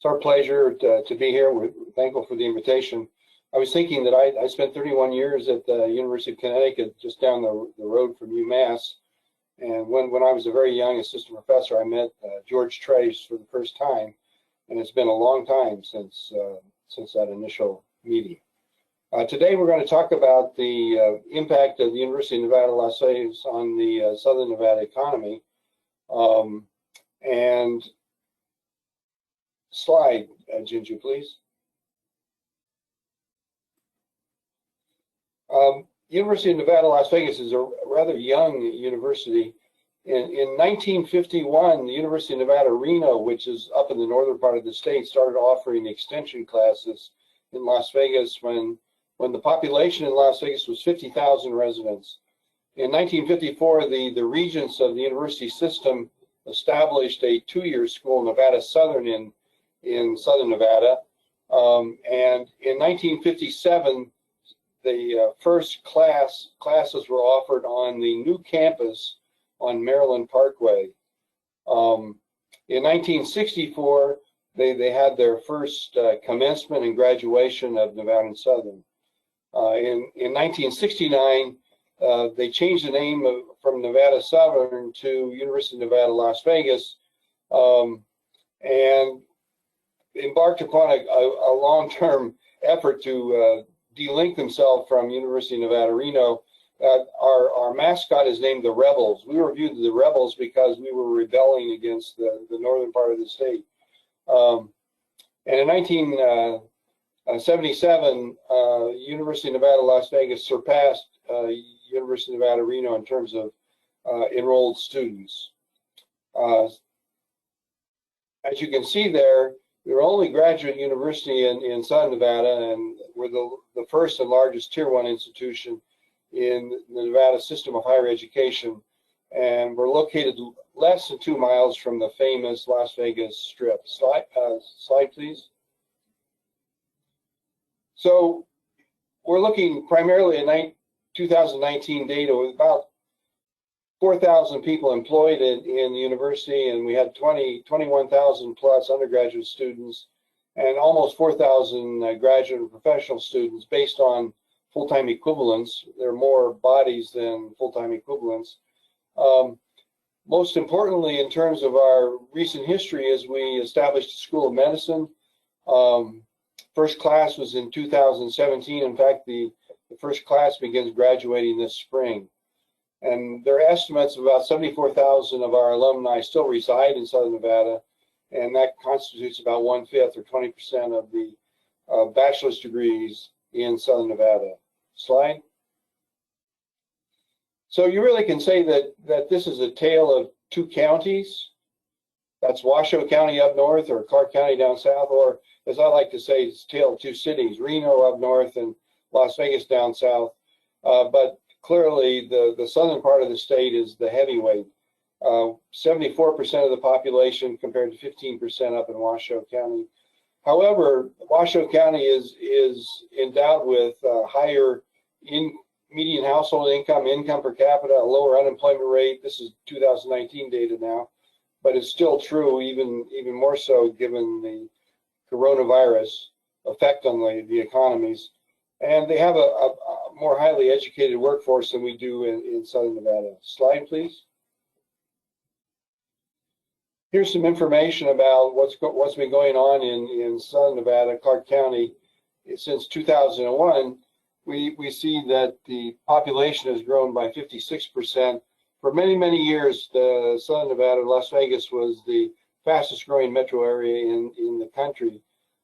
It's our pleasure to be here. We're thankful for the invitation. I was thinking that I spent 31 years at the University of Connecticut, just down the road from UMass. And when I was a very young assistant professor, I met George Trace for the first time. And it's been a long time since that initial meeting. Today we're going to talk about the impact of the University of Nevada, Las Vegas on the Southern Nevada economy. And slide, Jinju, please. University of Nevada, Las Vegas is a rather young university. In 1951, the University of Nevada, Reno, which is up in the northern part of the state, started offering extension classes in Las Vegas when the population in Las Vegas was 50,000 residents. In 1954, the regents of the university system established a two-year school, Nevada Southern, in Southern Nevada. And in 1957, the first classes were offered on the new campus on Maryland Parkway. In 1964, they had their first commencement and graduation of Nevada and Southern. In 1969, they changed the name from Nevada Southern to University of Nevada, Las Vegas, and embarked upon a long-term effort to delink themselves from University of Nevada, Reno. Our mascot is named the Rebels. We were viewed as the Rebels because we were rebelling against the northern part of the state. And in 1977, University of Nevada, Las Vegas surpassed University of Nevada, Reno in terms of enrolled students. As you can see there, we were only graduate university in Southern Nevada, and we're the first and largest Tier 1 institution in the Nevada system of higher education, and we're located less than 2 miles from the famous Las Vegas Strip. Slide, please. So we're looking primarily at 2019 data with about 4,000 people employed in the university, and we had 21,000 plus undergraduate students and almost 4,000 graduate and professional students based on full-time equivalents. There are more bodies than full-time equivalents. Most importantly, in terms of our recent history, is we established a School of Medicine. First class was in 2017. In fact, the first class begins graduating this spring. And there are estimates of about 74,000 of our alumni still reside in Southern Nevada, and that constitutes about 1/5 or 20% of the bachelor's degrees in Southern Nevada. Slide. So you really can say that this is a tale of two counties. That's Washoe County up north, or Clark County down south, or as I like to say, it's a tale of two cities, Reno up north and Las Vegas down south. But clearly the southern part of the state is the heavyweight. 74% of the population compared to 15% up in Washoe County. However, Washoe County is endowed with higher median household income per capita, a lower unemployment rate. This is 2019 data now, but it's still true, even more so given the coronavirus effect on the economies. And they have a more highly educated workforce than we do in Southern Nevada. Slide, please. Here's some information about what's been going on in Southern Nevada, Clark County. Since 2001, we see that the population has grown by 56%. For many, many years, the Southern Nevada, Las Vegas was the fastest growing metro area in the country.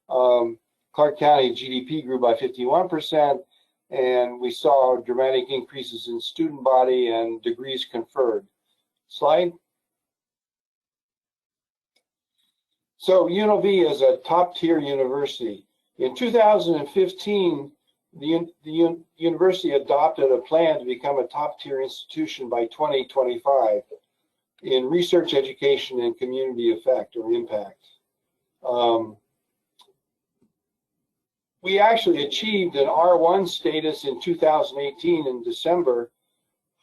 Clark County GDP grew by 51%, and we saw dramatic increases in student body and degrees conferred. Slide. So UNLV is a top-tier university. In 2015, the university adopted a plan to become a top-tier institution by 2025 in research, education, and community effect or impact. We actually achieved an R1 status in 2018 in December,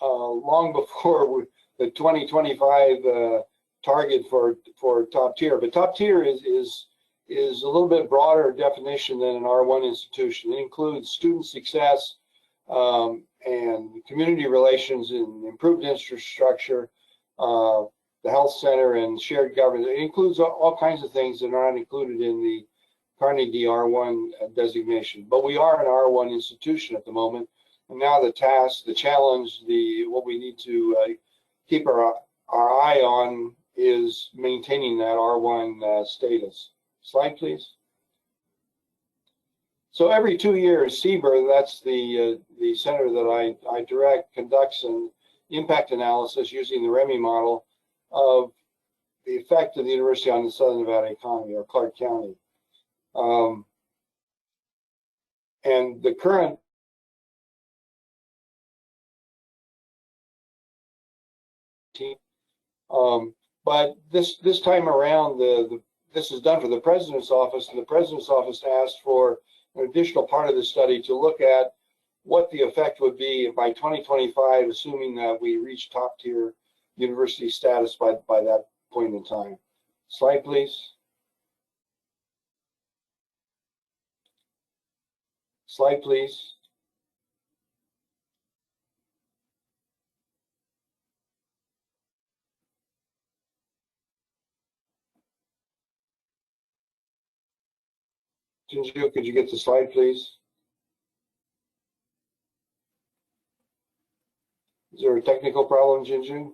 long before the 2025 target for top tier. But top tier is is a little bit broader definition than an R1 institution. It includes student success and community relations and improved infrastructure, the health center and shared governance. It includes all kinds of things that are not included in the Carnegie R1 designation. But we are an R1 institution at the moment. And now the task, the challenge, what we need to keep our eye on is maintaining that R1 status. Slide, please. So every 2 years, CBER, that's the center that I direct, conducts an impact analysis using the REMI model of the effect of the university on the Southern Nevada economy, or Clark County. And the current team, but this time around, this is done for the president's office, and the president's office asked for an additional part of the study to look at what the effect would be by 2025, assuming that we reach top tier university status by that point in time. Slide, please. Slide, please. Jinju, could you get the slide, please? Is there a technical problem, Jinju?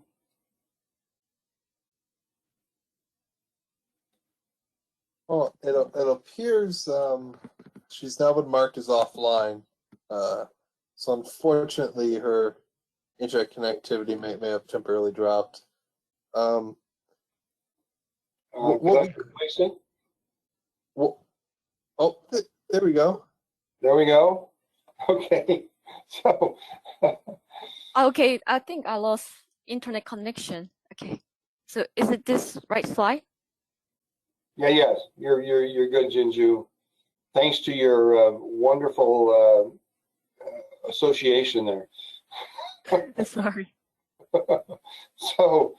Well, it appears she's now been marked as offline. So unfortunately, her internet connectivity may have temporarily dropped. Could I replace it? Oh, there we go. There we go. Okay. So. Okay, I think I lost internet connection. Okay. So is it this right slide? Yeah, yes. You're good, Jinju. Thanks to your wonderful association there. Sorry. So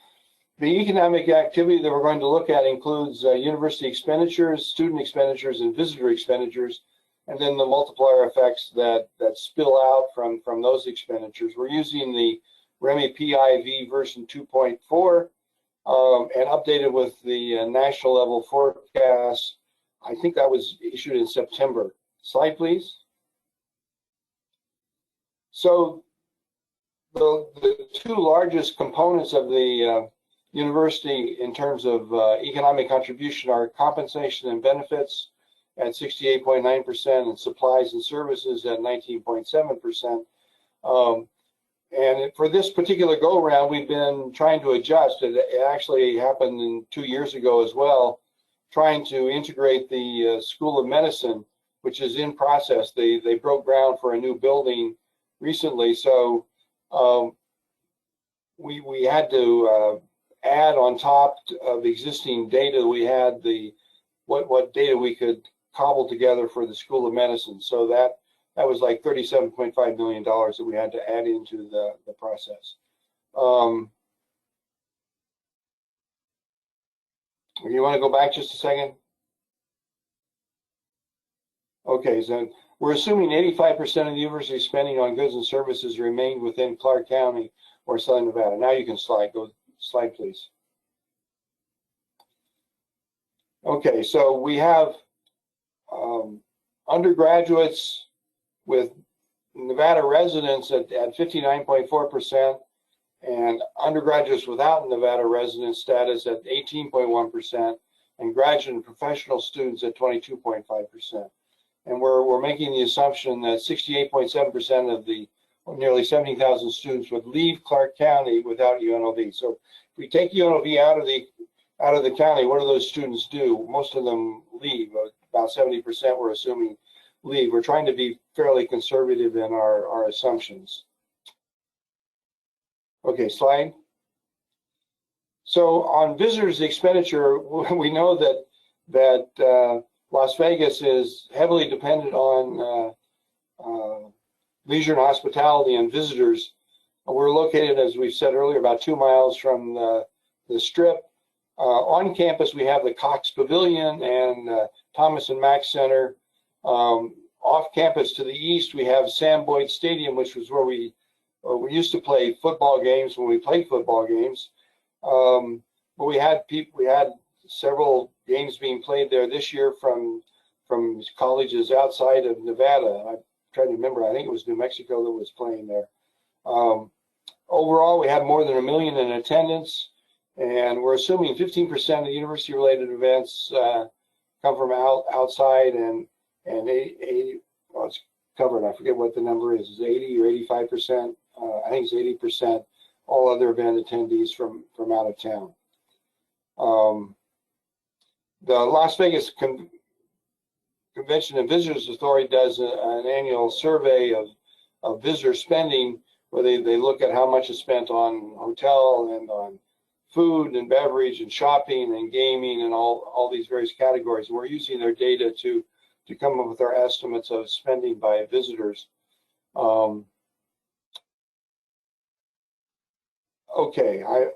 the economic activity that we're going to look at includes university expenditures, student expenditures, and visitor expenditures, and then the multiplier effects that spill out from those expenditures. We're using the REMI PIV version 2.4 and updated with the national level forecast. I think that was issued in September. Slide, please. So the two largest components of the university in terms of economic contribution are compensation and benefits at 68.9% and supplies and services at 19.7%. And for this particular go-around, we've been trying to adjust. It actually happened 2 years ago as well, trying to integrate the School of Medicine, which is in process. They broke ground for a new building recently, so we had to add on top of existing data. We had what data we could cobble together for the School of Medicine. So that was like $37.5 million that we had to add into the process. You want to go back just a second? Okay, so we're assuming 85% of the university spending on goods and services remained within Clark County or Southern Nevada. Now you can slide. Go slide, please. Okay, so we have undergraduates with Nevada residents at 59.4%, and undergraduates without Nevada resident status at 18.1%, and graduate and professional students at 22.5%. And we're making the assumption that 68.7% of the nearly 70,000 students would leave Clark County without UNLV. So if we take UNLV out of the county, what do those students do? Most of them leave. About 70% we're assuming leave. We're trying to be fairly conservative in our assumptions. Okay, slide. So on visitors expenditure, we know that Las Vegas is heavily dependent on leisure and hospitality and visitors. We're located, as we said earlier, about 2 miles from the Strip. On campus, we have the Cox Pavilion and Thomas and Mack Center. Off campus to the east, we have Sam Boyd Stadium, which was where we used to play football games when we played football games. But we had several games being played there this year from colleges outside of Nevada. I'm trying to remember. I think it was New Mexico that was playing there. Overall, we had more than 1 million in attendance, and we're assuming 15% of the university-related events come from outside, and 80, well, it's covered. I forget what the number is 80 or 85%. I think it's 80%. All other event attendees from out of town. The Las Vegas Convention and Visitors Authority does an annual survey of visitor spending, where they look at how much is spent on hotel and on food and beverage and shopping and gaming and all these various categories. And we're using their data to come up with our estimates of spending by visitors. Okay, I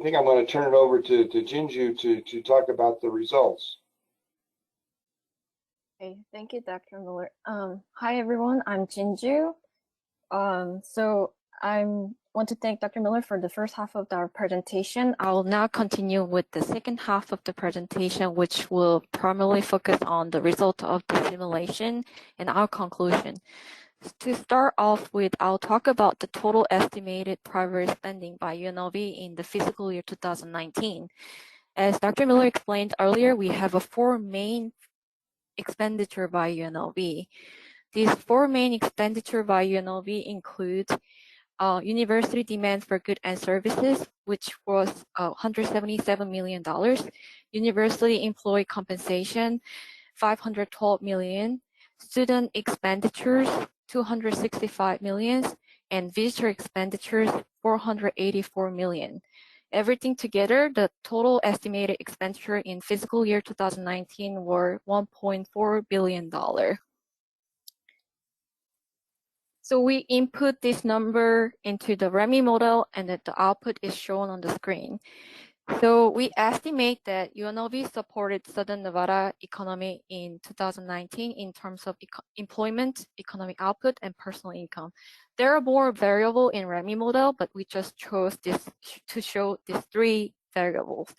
think I'm going to turn it over to Jinju to talk about the results. Okay, thank you, Dr. Miller. Hi, everyone. I'm Jinju. So I want to thank Dr. Miller for the first half of our presentation. I will now continue with the second half of the presentation, which will primarily focus on the result of the simulation and our conclusion. To start off with, I'll talk about the total estimated private spending by UNLV in the fiscal year 2019. As Dr. Miller explained earlier, we have 4 main expenditure by UNLV. These 4 main expenditure by UNLV include university demand for goods and services, which was $177 million, university employee compensation, $512 million, student expenditures, $265 million, and visitor expenditures, $484 million. Everything together, the total estimated expenditure in fiscal year 2019 were $1.4 billion. So we input this number into the REMI model, and that the output is shown on the screen. So we estimate that UNLV supported Southern Nevada economy in 2019 in terms of employment, economic output, and personal income. There are more variables in REMI model, but we just chose this to show these 3 variables.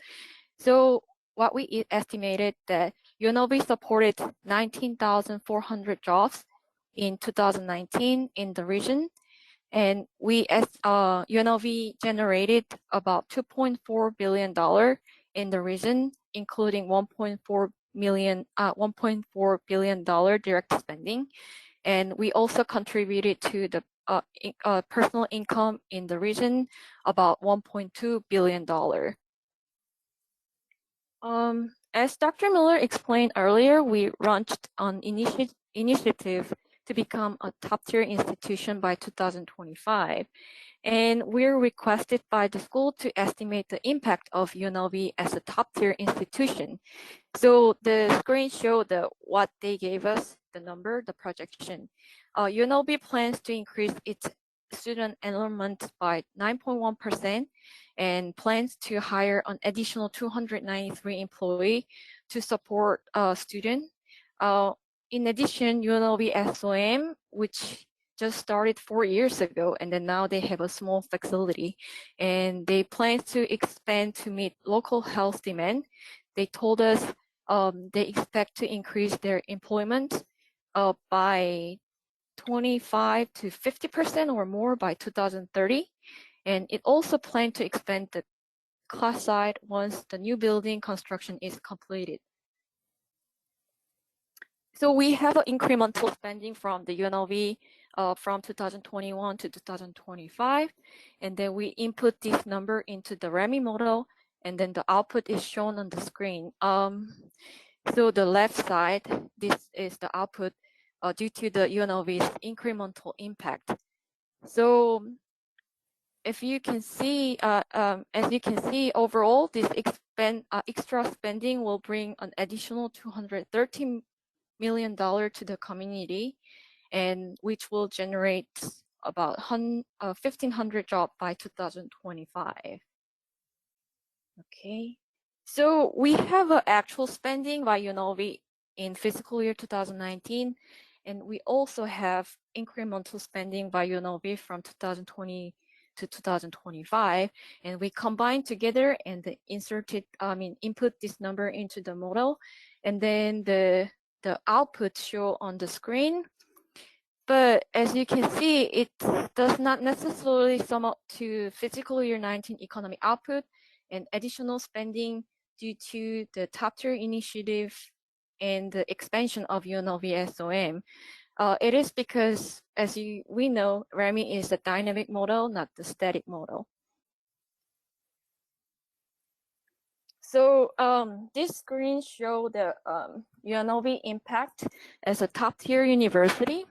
So what we estimated that UNLV supported 19,400 jobs in 2019 in the region. And UNLV generated about $2.4 billion in the region, including $1.4 billion direct spending. And we also contributed to the personal income in the region, about $1.2 billion. As Dr. Miller explained earlier, we launched an initiative to become a top-tier institution by 2025. And we're requested by the school to estimate the impact of UNLV as a top-tier institution. So the screen showed what they gave us, the number, the projection. UNLV plans to increase its student enrollment by 9.1% and plans to hire an additional 293 employees to support students. In addition, UNLV SOM, which just started 4 years ago, and then now they have a small facility, and they plan to expand to meet local health demand. They told us they expect to increase their employment by 25 to 50% or more by 2030. And it also planned to expand the class size once the new building construction is completed. So we have an incremental spending from the UNLV from 2021 to 2025. And then we input this number into the REMI model, and then the output is shown on the screen. So the left side, this is the output due to the UNLV's incremental impact. So if you can see, as you can see, overall, this extra spending will bring an additional $213 million to the community, and which will generate about 1,500 jobs by 2025. Okay, so we have an actual spending by UNLV in fiscal year 2019. And we also have incremental spending by UNLV from 2020 to 2025. And we combine together and input this number into the model. And then the output show on the screen. But as you can see, it does not necessarily sum up to fiscal year 19 economic output and additional spending due to the top tier initiative and the expansion of UNLV SOM. It is because, as we know, REMI is a dynamic model, not the static model. So this screen shows the UNLV impact as a top tier university.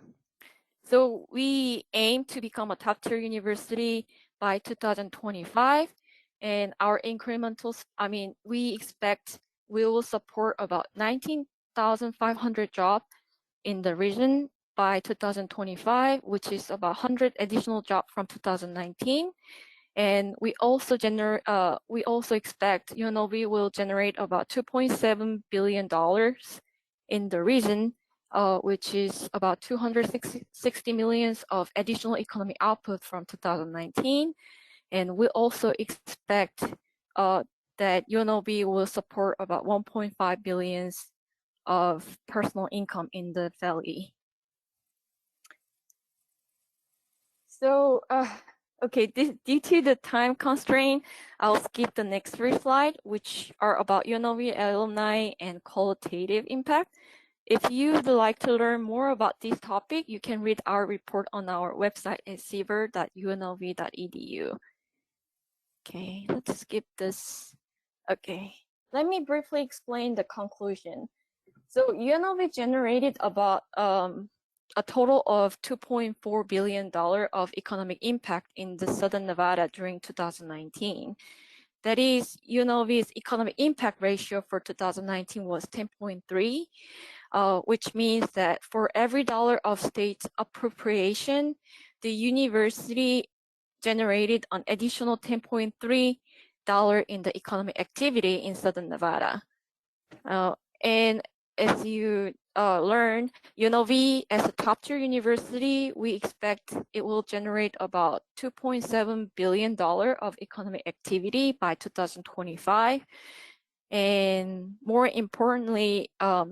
So we aim to become a top tier university by 2025, and our incrementals, we expect we will support about 19,500 jobs in the region by 2025, which is about 100 additional jobs from 2019. And we also expect UNLV will generate about $2.7 billion in the region, which is about 260 million of additional economic output from 2019. And we also expect that UNLV will support about 1.5 billion of personal income in the valley. So, okay, due to the time constraint, I'll skip the next 3 slides, which are about UNLV alumni and qualitative impact. If you would like to learn more about this topic, you can read our report on our website at seaver.unlv.edu. Okay, let's skip this. Okay, let me briefly explain the conclusion. So UNLV generated about a total of $2.4 billion of economic impact in the Southern Nevada during 2019. That is, UNLV's economic impact ratio for 2019 was 10.3, which means that for every dollar of state appropriation, the university generated an additional $10.3 in the economic activity in Southern Nevada. And as you learned, UNLV as a top tier university, we expect it will generate about $2.7 billion of economic activity by 2025. And more importantly, I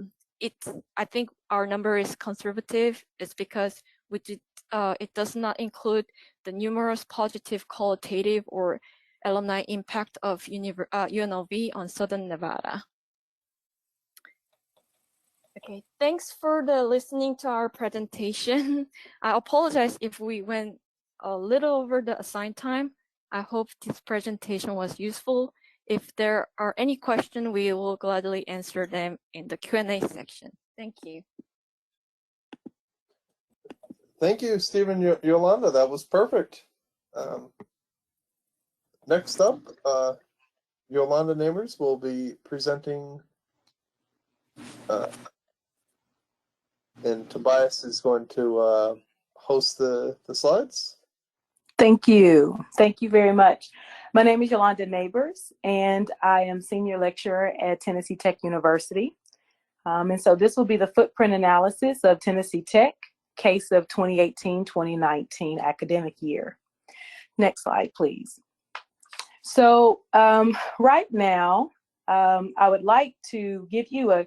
think our number is conservative. It's because it does not include the numerous positive qualitative or alumni impact of UNLV on Southern Nevada. Okay, thanks for listening to our presentation. I apologize if we went a little over the assigned time. I hope this presentation was useful. If there are any questions, we will gladly answer them in the Q&A section. Thank you. Thank you, Stephen Yolanda. That was perfect. Next up, Yolanda Nabors will be presenting, and Tobias is going to host the slides. Thank you. Thank you very much. My name is Yolunda Nabors, and I am senior lecturer at Tennessee Tech University. And so this will be the footprint analysis of Tennessee Tech, case of 2018-2019 academic year. Next slide, please. So right now, I would like to give you a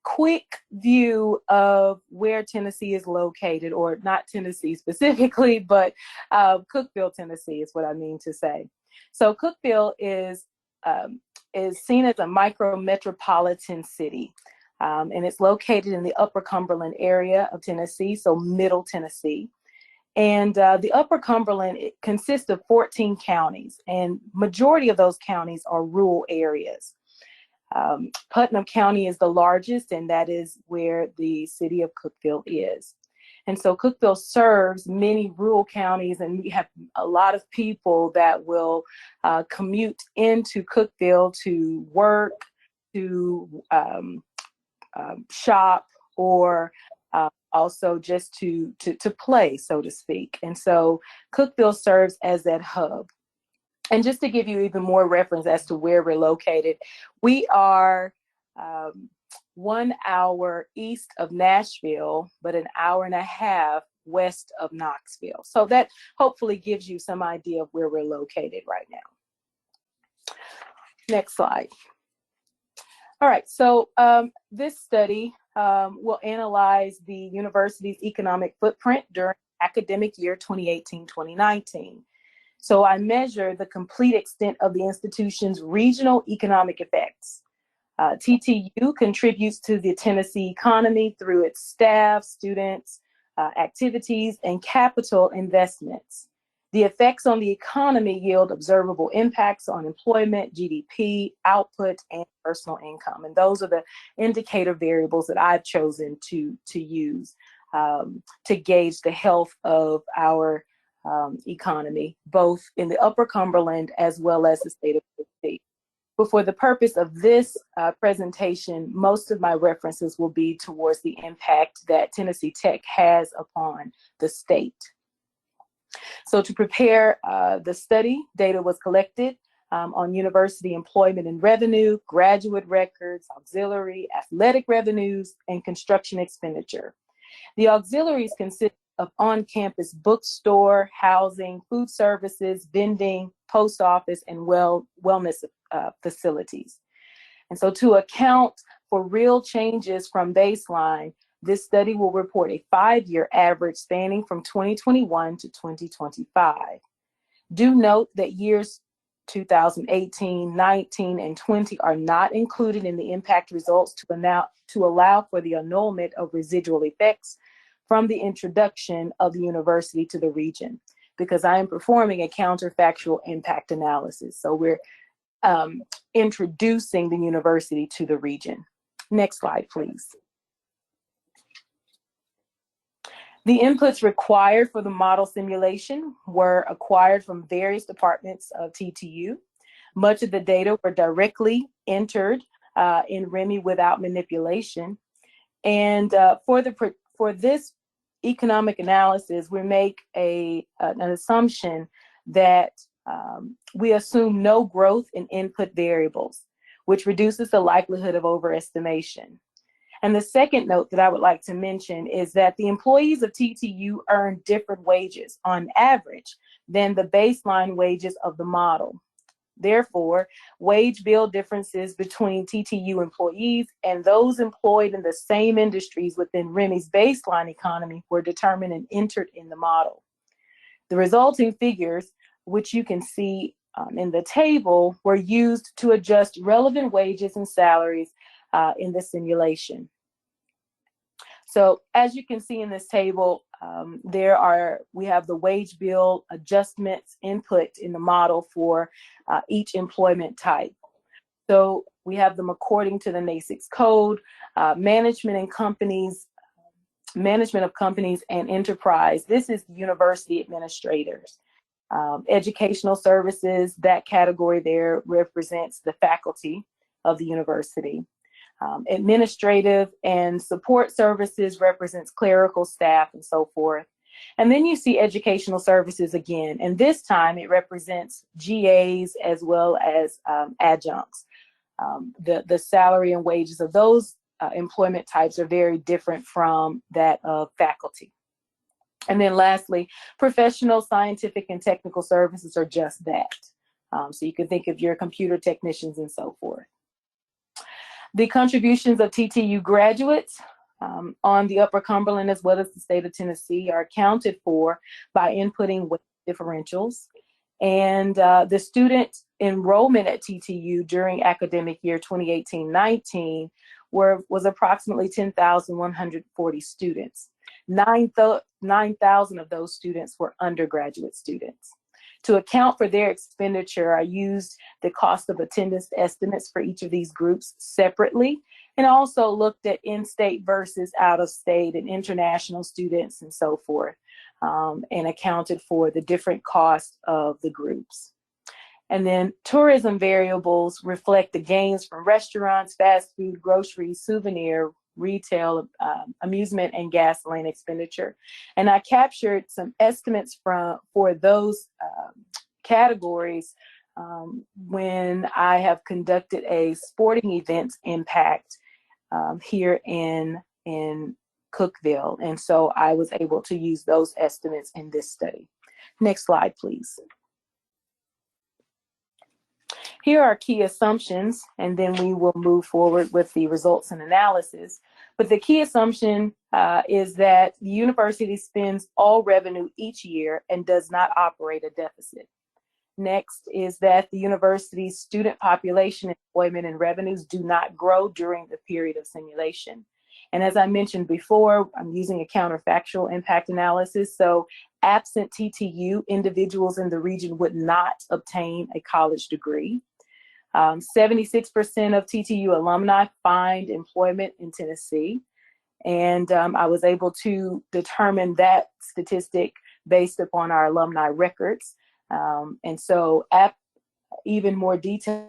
quick view of where Tennessee is located, or not Tennessee specifically, but Cookeville, Tennessee is what I mean to say. So Cookeville is seen as a micro-metropolitan city, and it's located in the Upper Cumberland area of Tennessee, so Middle Tennessee. And the Upper Cumberland, it consists of 14 counties, and majority of those counties are rural areas. Putnam County is the largest, and that is where the city of Cookeville is. And so Cookeville serves many rural counties, and we have a lot of people that will commute into Cookeville to work, to shop, or also just to play, so to speak. And so Cookeville serves as that hub. And just to give you even more reference as to where we're located, we are 1 hour east of Nashville, but an hour and a half west of Knoxville. So that hopefully gives you some idea of where we're located right now. Next slide. All right, so this study will analyze the university's economic footprint during academic year 2018-2019. So I measure the complete extent of the institution's regional economic effects. TTU contributes to the Tennessee economy through its staff, students, activities, and capital investments. The effects on the economy yield observable impacts on employment, GDP, output, and personal income. And those are the indicator variables that I've chosen to use to gauge the health of our economy, both in the Upper Cumberland as well as the state of Tennessee. But for the purpose of this presentation, most of my references will be towards the impact that Tennessee Tech has upon the state. So to prepare the study, data was collected on university employment and revenue, graduate records, auxiliary, athletic revenues, and construction expenditure. The auxiliaries consist of on-campus bookstore, housing, food services, vending, post office, and wellness facilities. And so to account for real changes from baseline, this study will report a 5-year average spanning from 2021 to 2025. Do note that years 2018, 19, and 20 are not included in the impact results to allow for the annulment of residual effects from the introduction of the university to the region, because I am performing a counterfactual impact analysis. So we're introducing the university to the region. Next slide, please. The inputs required for the model simulation were acquired from various departments of TTU. Much of the data were directly entered in REMI without manipulation. And for this economic analysis, we make an assumption that we assume no growth in input variables, which reduces the likelihood of overestimation. And the second note that I would like to mention is that the employees of TTU earn different wages on average than the baseline wages of the model. Therefore, wage bill differences between TTU employees and those employed in the same industries within REMI's baseline economy were determined and entered in the model. The resulting figures, which you can see in the table, were used to adjust relevant wages and salaries in the simulation. So as you can see in this table, we have the wage bill adjustments input in the model for each employment type. So we have them according to the NASIX code, management of companies and enterprise. This is university administrators. Educational services, that category there represents the faculty of the university. Administrative and support services represents clerical staff and so forth. And then you see educational services again, and this time it represents GAs as well as adjuncts. The salary and wages of those employment types are very different from that of faculty. And then lastly, professional, scientific, and technical services are just that. So you can think of your computer technicians and so forth. The contributions of TTU graduates on the Upper Cumberland as well as the state of Tennessee are accounted for by inputting wage differentials. And the student enrollment at TTU during academic year 2018-19 was approximately 10,140 students. 9,000 of those students were undergraduate students. To account for their expenditure, I used the cost of attendance estimates for each of these groups separately, and also looked at in-state versus out-of-state and international students and so forth, and accounted for the different costs of the groups. And then tourism variables reflect the gains from restaurants, fast food, groceries, souvenir, retail, amusement, and gasoline expenditure. And I captured some estimates for those categories when I have conducted a sporting events impact here in Cookeville. And so I was able to use those estimates in this study. Next slide, please. Here are key assumptions, and then we will move forward with the results and analysis. But the key assumption is that the university spends all revenue each year and does not operate a deficit. Next is that the university's student population, employment, and revenues do not grow during the period of simulation. And as I mentioned before, I'm using a counterfactual impact analysis. So absent TTU, individuals in the region would not obtain a college degree. 76% of TTU alumni find employment in Tennessee. And I was able to determine that statistic based upon our alumni records. And so even more detail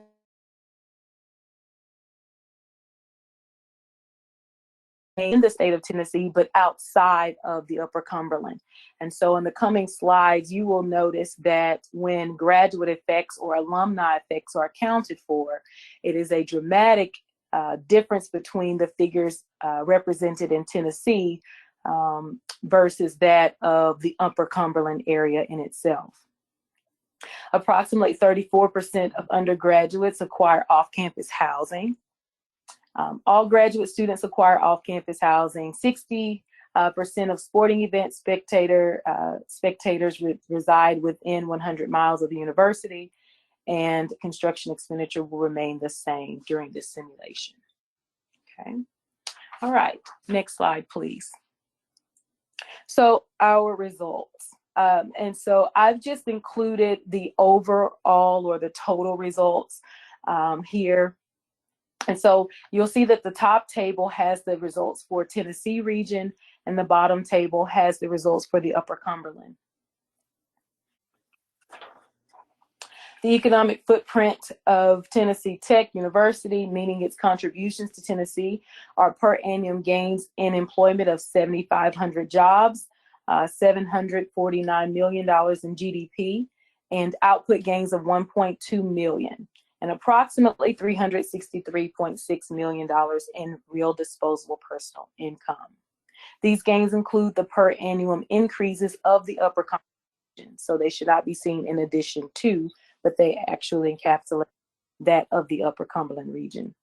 in the state of Tennessee, but outside of the Upper Cumberland. And so in the coming slides, you will notice that when graduate effects or alumni effects are accounted for, it is a dramatic difference between the figures represented in Tennessee versus that of the Upper Cumberland area in itself. Approximately 34% of undergraduates acquire off-campus housing. All graduate students acquire off-campus housing. 60% of sporting event spectators reside within 100 miles of the university, and construction expenditure will remain the same during this simulation. Okay. All right, next slide, please. So our results. And so I've just included the overall or the total results here. And so you'll see that the top table has the results for Tennessee region, and the bottom table has the results for the Upper Cumberland. The economic footprint of Tennessee Tech University, meaning its contributions to Tennessee, are per annum gains in employment of 7,500 jobs, $749 million in GDP, and output gains of 1.2 million, and approximately $363.6 million in real disposable personal income. These gains include the per annum increases of the Upper Cumberland, so they should not be seen in addition to, but they actually encapsulate that of the Upper Cumberland region.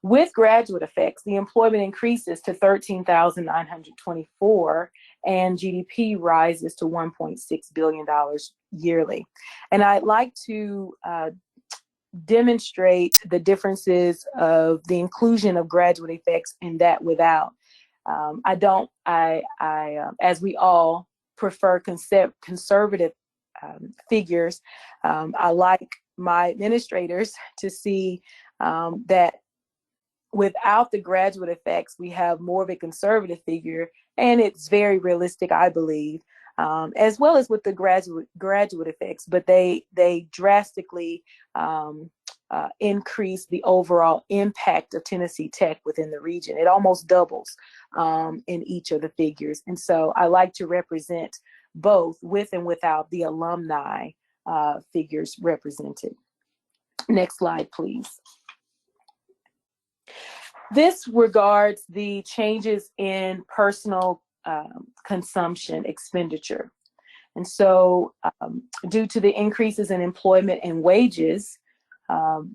With graduate effects, the employment increases to 13,924 and GDP rises to $1.6 billion yearly. And I'd like to demonstrate the differences of the inclusion of graduate effects and that without. As we all prefer conservative figures, I like my administrators to see that without the graduate effects, we have more of a conservative figure, and it's very realistic, I believe, as well as with the graduate effects, but they drastically increase the overall impact of Tennessee Tech within the region. It almost doubles in each of the figures. And so I like to represent both with and without the alumni figures represented. Next slide, please. This regards the changes in personal consumption expenditure. And so due to the increases in employment and wages,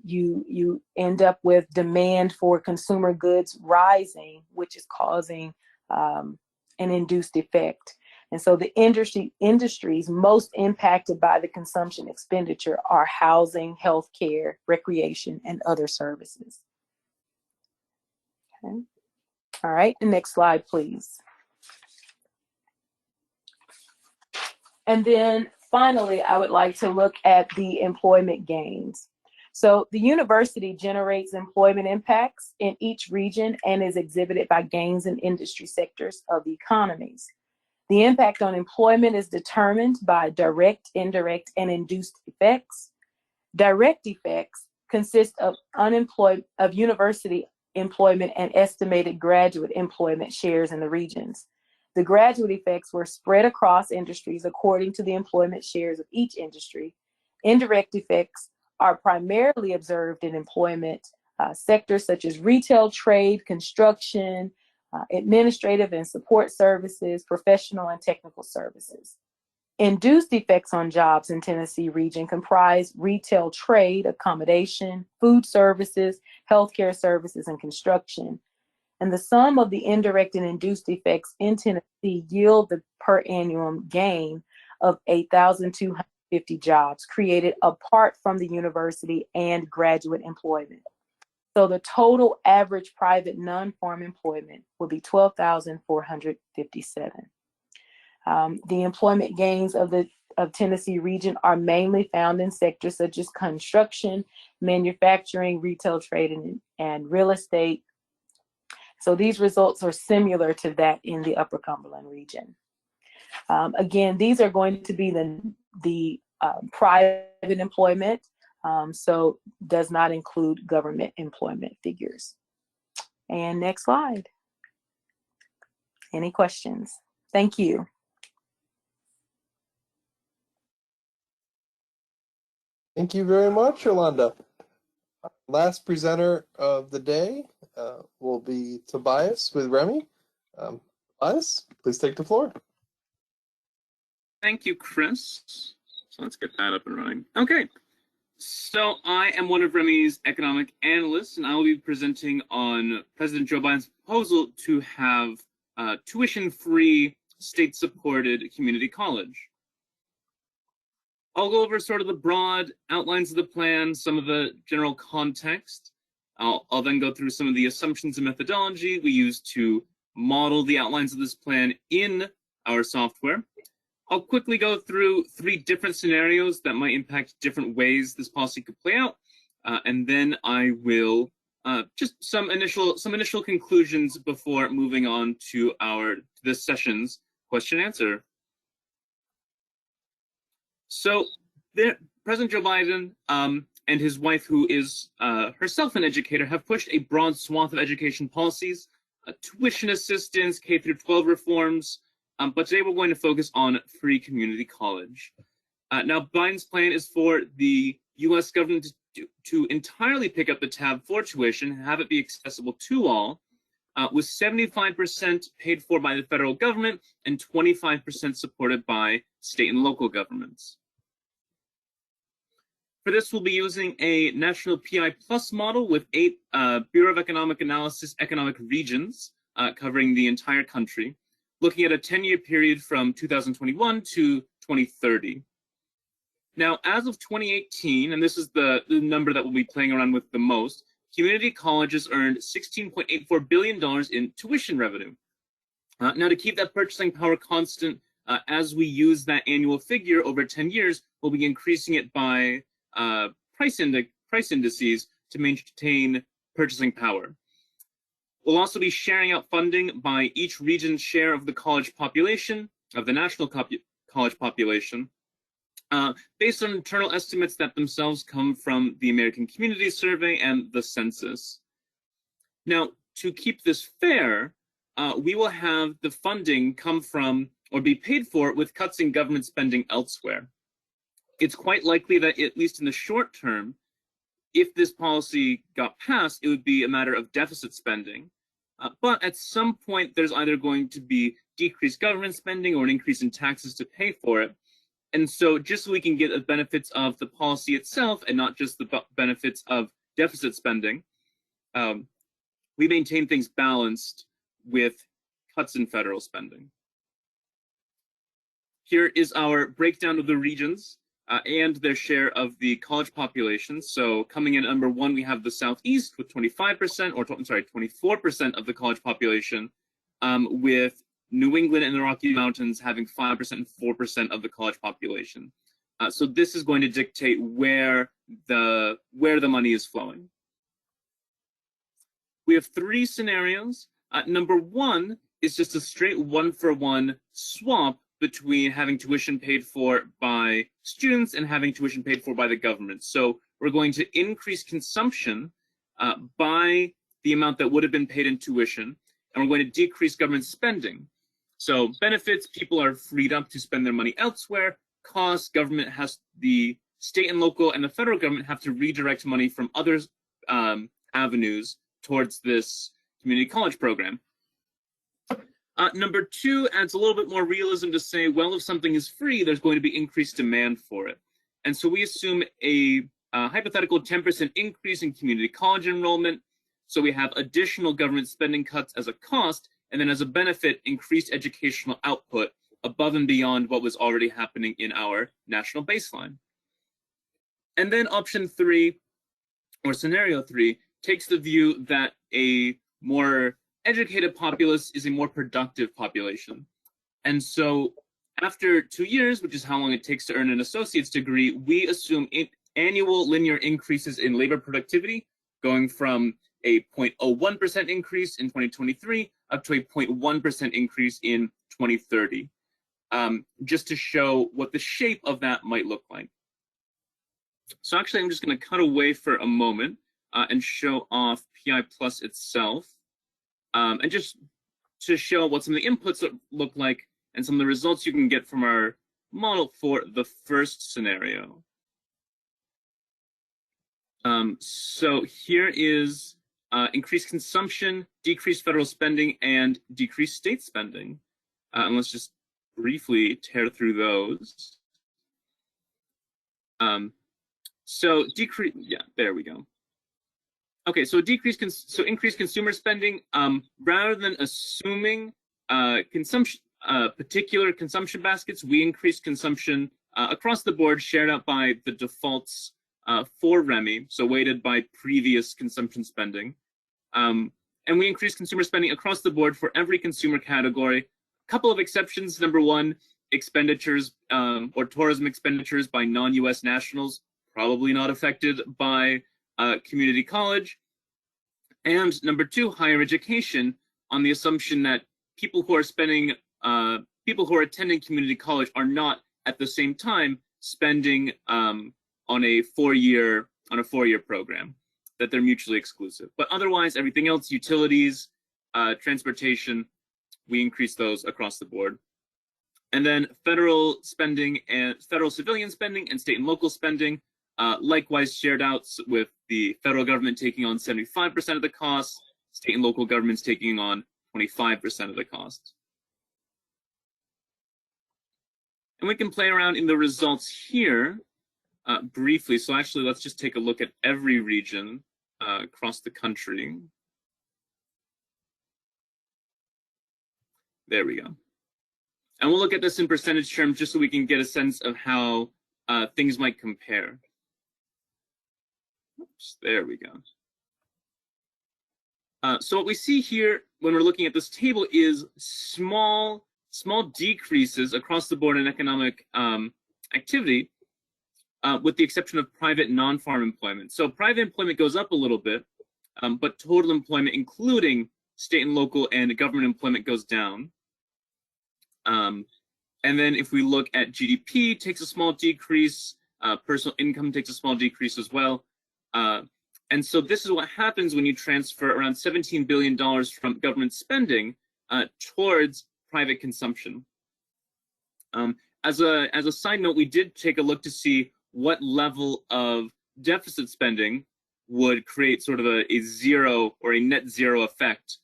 you end up with demand for consumer goods rising, which is causing an induced effect. And so the industries most impacted by the consumption expenditure are housing, healthcare, recreation, and other services. Okay. All right, the next slide, please. And then finally, I would like to look at the employment gains. So the university generates employment impacts in each region and is exhibited by gains in industry sectors of the economies. The impact on employment is determined by direct, indirect, and induced effects. Direct effects consist of university employment and estimated graduate employment shares in the regions. The graduate effects were spread across industries according to the employment shares of each industry. Indirect effects are primarily observed in employment sectors such as retail, trade, construction, administrative and support services, professional and technical services. Induced effects on jobs in Tennessee region comprise retail, trade, accommodation, food services, healthcare services, and construction. And the sum of the indirect and induced effects in Tennessee yield the per annum gain of 8,250 jobs created apart from the university and graduate employment. So the total average private non-farm employment would be 12,457. The employment gains of Tennessee region are mainly found in sectors such as construction, manufacturing, retail, trade, and real estate. So these results are similar to that in the Upper Cumberland region. Again, these are going to be the private employment, so does not include government employment figures. And next slide. Any questions? Thank you. Thank you very much, Yolunda. Last presenter of the day will be Tobias with REMI. Tobias, please take the floor. Thank you, Chris. So let's get that up and running. Okay, so I am one of REMI's economic analysts, and I will be presenting on President Joe Biden's proposal to have tuition-free, state-supported community college. I'll go over sort of the broad outlines of the plan, some of the general context. I'll then go through some of the assumptions and methodology we use to model the outlines of this plan in our software. I'll quickly go through 3 different scenarios that might impact different ways this policy could play out, and then I will just some initial conclusions before moving on to this session's question and answer. So President Joe Biden and his wife, who is herself an educator, have pushed a broad swath of education policies, tuition assistance, K-12 reforms, but today we're going to focus on free community college. Now, Biden's plan is for the U.S. government to entirely pick up the tab for tuition and have it be accessible to all, with 75% paid for by the federal government and 25% supported by state and local governments. For this, we'll be using a national PI Plus model with 8 Bureau of Economic Analysis economic regions covering the entire country, looking at a 10-year period from 2021 to 2030. Now, as of 2018, and this is the number that we'll be playing around with the most, community colleges earned $16.84 billion in tuition revenue. Now, to keep that purchasing power constant, as we use that annual figure over 10 years, we'll be increasing it by price indices to maintain purchasing power. We'll also be sharing out funding by each region's share of the college population, of the national college population, based on internal estimates that themselves come from the American Community Survey and the census. Now, to keep this fair, we will have the funding come from or be paid for with cuts in government spending elsewhere. It's quite likely that, at least in the short term, if this policy got passed, it would be a matter of deficit spending. But at some point, there's either going to be decreased government spending or an increase in taxes to pay for it. And so just so we can get the benefits of the policy itself and not just the benefits of deficit spending, we maintain things balanced with cuts in federal spending. Here is our breakdown of the regions and their share of the college population. So coming in at number 1, we have the Southeast with 25%, or I'm sorry, 24% of the college population, with New England and the Rocky Mountains having 5% and 4% of the college population. So this is going to dictate where the money is flowing. We have 3 scenarios. Number 1 is just a straight 1-for-1 swap between having tuition paid for by students and having tuition paid for by the government. So we're going to increase consumption by the amount that would have been paid in tuition, and we're going to decrease government spending. So benefits, people are freed up to spend their money elsewhere. Costs, government has, the state and local and the federal government have to redirect money from other avenues towards this community college program. Number two adds a little bit more realism to say, well, if something is free, there's going to be increased demand for it. And so we assume a hypothetical 10% increase in community college enrollment. So we have additional government spending cuts as a cost, and then as a benefit, increased educational output above and beyond what was already happening in our national baseline. And then option three, or scenario three, takes the view that a more educated populace is a more productive population. And so after 2 years, which is how long it takes to earn an associate's degree, we assume annual linear increases in labor productivity, going from a 0.01% increase in 2023 up to a 0.1% increase in 2030, just to show what the shape of that might look like. So actually, I'm just going to cut away for a moment and show off PI Plus itself, and just to show what some of the inputs look like and some of the results you can get from our model for the first scenario. So here is increased consumption, decreased federal spending, and decreased state spending. And let's just briefly tear through those. So decrease, yeah, there we go. Okay, so increased consumer spending, rather than assuming particular consumption baskets, we increased consumption across the board, shared out by the defaults for REMI, so weighted by previous consumption spending. And we increased consumer spending across the board for every consumer category. A couple of exceptions. Number one, expenditures or tourism expenditures by non-US nationals, probably not affected by community college. And number two, higher education, on the assumption that people who are spending, people who are attending community college are not at the same time spending on a four-year program, that they're mutually exclusive. But otherwise, everything else, utilities, transportation, we increase those across the board. And then federal spending and federal civilian spending and state and local spending, likewise shared out with the federal government taking on 75% of the cost, state and local governments taking on 25% of the cost. And we can play around in the results here briefly. So actually, let's just take a look at every region across the country. There we go. And we'll look at this in percentage terms just so we can get a sense of how things might compare. Oops, there we go. So what we see here when we're looking at this table is small decreases across the board in economic activity, with the exception of private non-farm employment. So private employment goes up a little bit, but total employment, including state and local and government employment, goes down. And then if we look at GDP, takes a small decrease, personal income takes a small decrease as well. And so this is what happens when you transfer around $17 billion from government spending towards private consumption. As a side note, we did take a look to see what level of deficit spending would create sort of a zero or a net zero effect.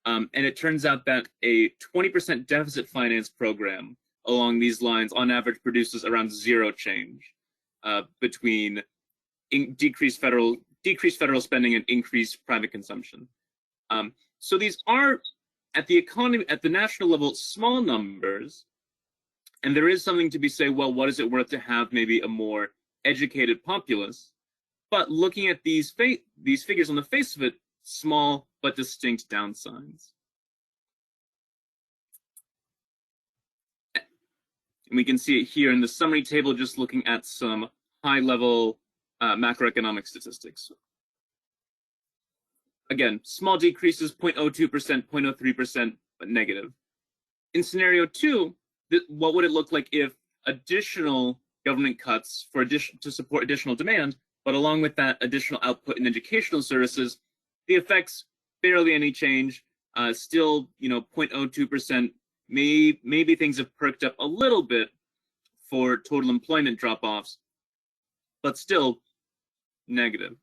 And it turns out that a 20% deficit finance program along these lines on average produces around zero change between decreased federal spending and increased private consumption. So these are at the national level small numbers, and there is something to be said, well, what is it worth to have maybe a more educated populace? But looking at these figures on the face of it, small but distinct downsides. And we can see it here in the summary table, just looking at some high-level macroeconomic statistics. Again, small decreases, 0.02%, 0.03%, but negative. In scenario two, what would it look like if additional government cuts to support additional demand, but along with that additional output in educational services, the effects, barely any change, still, 0.02%. Maybe things have perked up a little bit for total employment drop-offs, but still negative.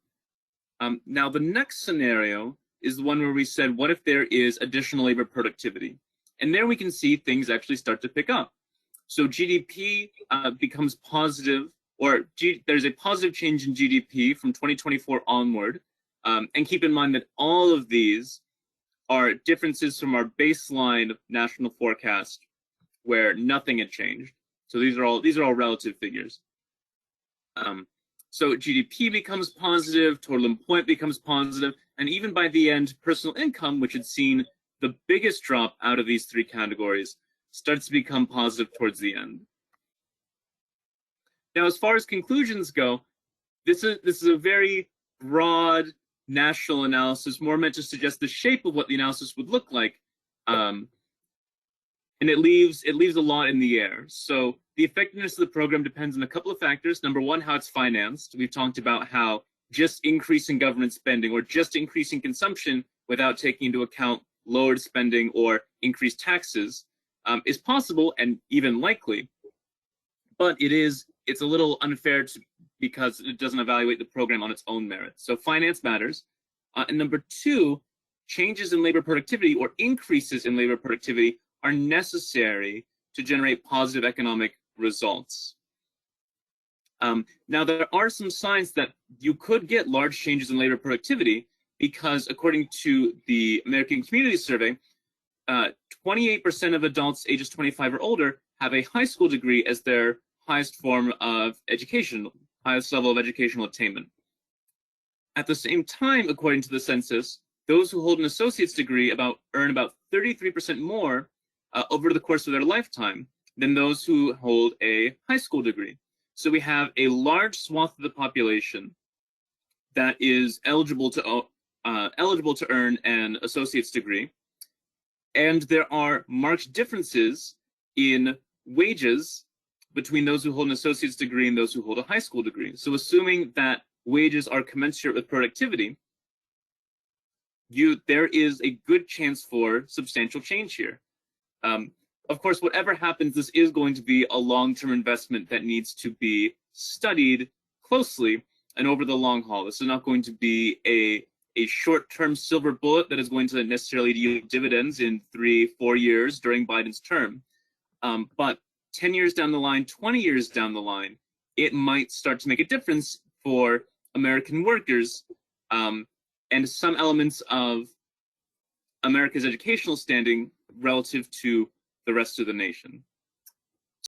Now, the next scenario is the one where we said, what if there is additional labor productivity? And there we can see things actually start to pick up. So GDP becomes positive, or there's a positive change in GDP from 2024 onward. And keep in mind that all of these are differences from our baseline national forecast where nothing had changed. So these are all relative figures. So GDP becomes positive, total employment becomes positive, and even by the end, personal income, which had seen the biggest drop out of these three categories, starts to become positive towards the end. Now, as far as conclusions go, this is a very broad national analysis, more meant to suggest the shape of what the analysis would look like, and it leaves a lot in the air. So the effectiveness of the program depends on a couple of factors. Number one, how it's financed. We've talked about how just increasing government spending or just increasing consumption without taking into account lowered spending or increased taxes is possible and even likely, but it's a little unfair because it doesn't evaluate the program on its own merit. So finance matters. And number two, changes in labor productivity or increases in labor productivity are necessary to generate positive economic results. Now, there are some signs that you could get large changes in labor productivity because according to the American Community Survey, 28% of adults ages 25 or older have a high school degree as their highest form of education, highest level of educational attainment. At the same time, according to the census, those who hold an associate's degree earn about 33% more over the course of their lifetime than those who hold a high school degree. So we have a large swath of the population that is eligible to earn an associate's degree, and there are marked differences in wages between those who hold an associate's degree and those who hold a high school degree. So assuming that wages are commensurate with productivity, there is a good chance for substantial change here. Of course, whatever happens, this is going to be a long-term investment that needs to be studied closely and over the long haul. This is not going to be a short-term silver bullet that is going to necessarily yield dividends in 3-4 years during Biden's term. But 10 years down the line, 20 years down the line, it might start to make a difference for American workers and some elements of America's educational standing relative to the rest of the nation.